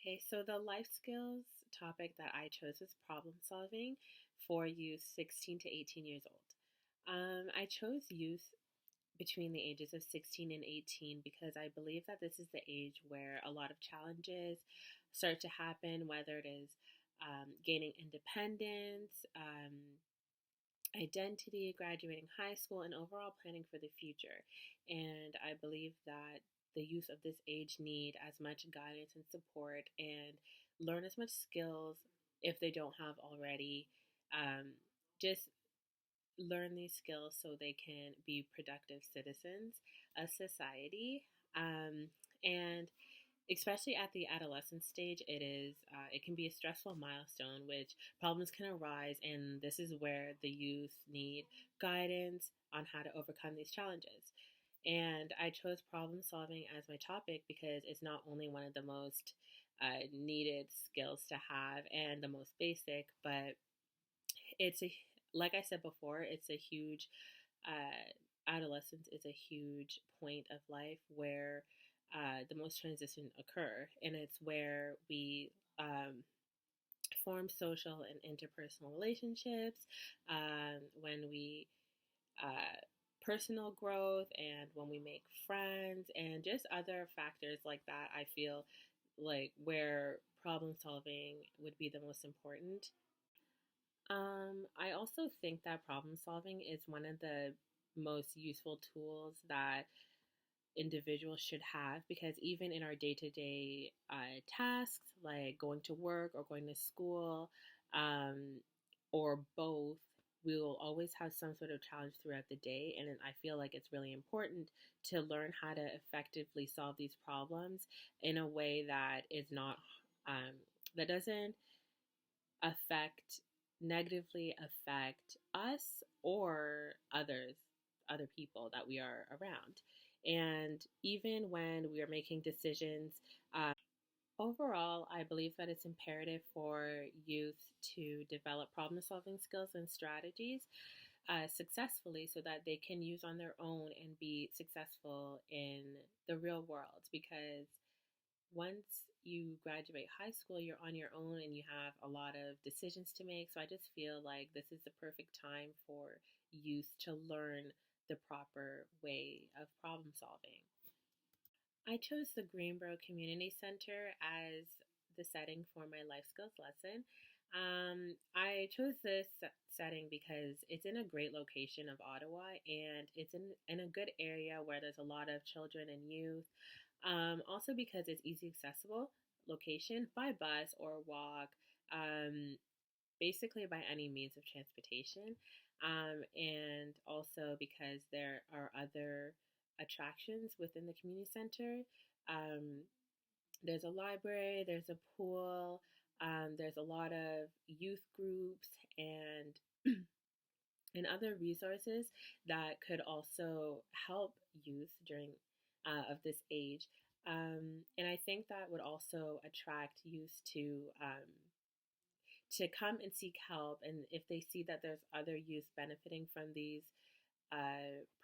Okay, so the life skills topic that I chose was problem solving for youth 16 to 18 years old. I chose youth between the ages of 16 and 18 because I believe that this is the age where a lot of challenges start to happen, whether it is gaining independence, identity, graduating high school, and overall planning for the future. And I believe that the youth of this age need as much guidance and support and learn as much skills if they don't have already. Just learn these skills so they can be productive citizens of society. And especially at the adolescent stage, it can be a stressful milestone, which problems can arise, and this is where the youth need guidance on how to overcome these challenges. And I chose problem solving as my topic because it's not only one of the most needed skills to have and the most basic, but it's a like I said before, it's a huge adolescence is a huge point of life where the most transition occur, and it's where we form social and interpersonal relationships, when we uh, personal growth, and when we make friends, and just other factors like that. I feel like where problem solving would be the most important. I also think that problem solving is one of the most useful tools that individuals should have, because even in our day to day tasks, like going to work or going to school, um, or both, we will always have some sort of challenge throughout the day. And I feel like it's really important to learn how to effectively solve these problems in a way that is not, that doesn't affect negatively affect us or other people that we are around. And even when we are making decisions, overall, I believe that it's imperative for youth to develop problem solving skills and strategies successfully so that they can use on their own and be successful in the real world. Because once you graduate high school, you're on your own and you have a lot of decisions to make. So I just feel like this is the perfect time for youth to learn the proper way of problem solving. I chose the Greenboro Community Center as the setting for my life skills lesson. I chose this setting because it's in a great location of Ottawa, and it's in a good area where there's a lot of children and youth. Also because it's easy accessible location by bus or walk, um, basically by any means of transportation. And also because there are other attractions within the community center. Um, there's a library, there's a pool, there's a lot of youth groups and and other resources that could also help youth during of this age. And I think that would also attract youth to come and seek help. And if they see that there's other youth benefiting from these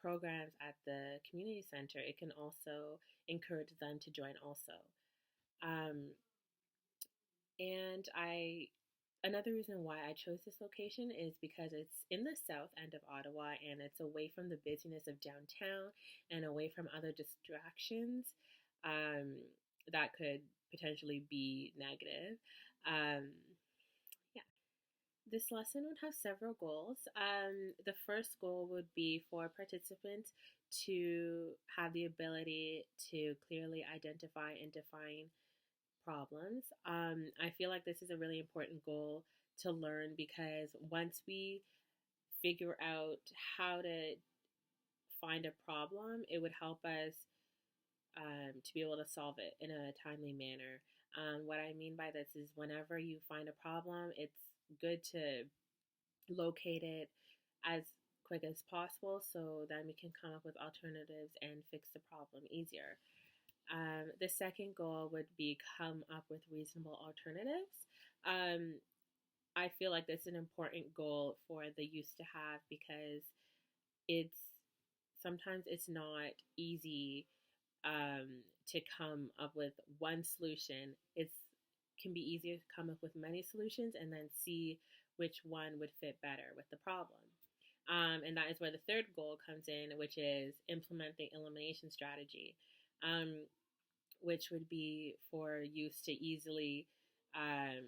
programs at the community center, it can also encourage them to join also. Um, and I Another reason why I chose this location is because it's in the south end of Ottawa, and it's away from the busyness of downtown and away from other distractions um, that could potentially be negative. Um, yeah. This lesson would have several goals. The first goal would be for participants to have the ability to clearly identify and define problems. I feel like this is a really important goal to learn, because once we figure out how to find a problem, it would help us to be able to solve it in a timely manner. What I mean by this is whenever you find a problem, it's good to locate it as quick as possible so then we can come up with alternatives and fix the problem easier. The second goal would be come up with reasonable alternatives. Um, I feel like that's an important goal for the youth to have, because it's sometimes it's not easy to come up with one solution. can be easier to come up with many solutions and then see which one would fit better with the problem. And that is where the third goal comes in, which is implement the elimination strategy, which would be for use to easily um,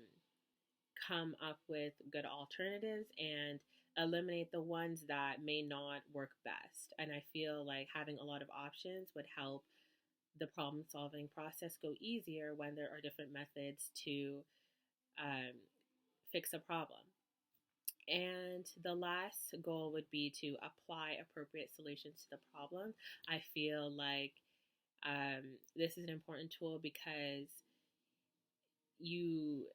come up with good alternatives and eliminate the ones that may not work best. And I feel like having a lot of options would help the problem solving process go easier when there are different methods to um, fix a problem. And the last goal would be to apply appropriate solutions to the problem. I feel like this is an important tool because you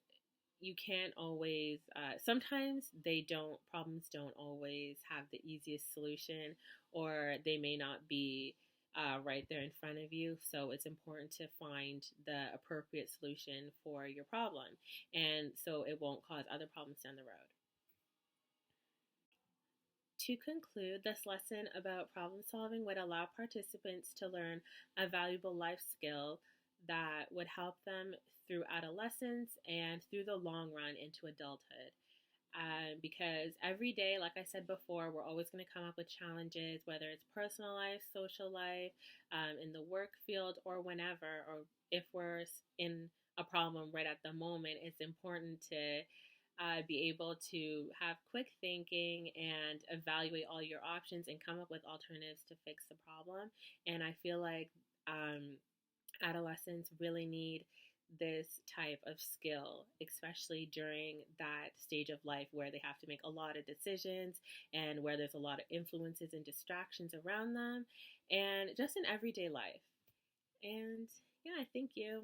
you can't always sometimes problems don't always have the easiest solution, or they may not be right there in front of you. So it's important to find the appropriate solution for your problem, and so it won't cause other problems down the road. To conclude, this lesson about problem solving would allow participants to learn a valuable life skill that would help them through adolescence and through the long run into adulthood. Because every day, like I said before, we're always going to come up with challenges, whether it's personal life, social life, in the work field, or whenever, or if we're in a problem right at the moment, it's important to be able to have quick thinking and evaluate all your options and come up with alternatives to fix the problem. And I feel like adolescents really need this type of skill, especially during that stage of life where they have to make a lot of decisions and where there's a lot of influences and distractions around them, and just in everyday life. And yeah, thank you.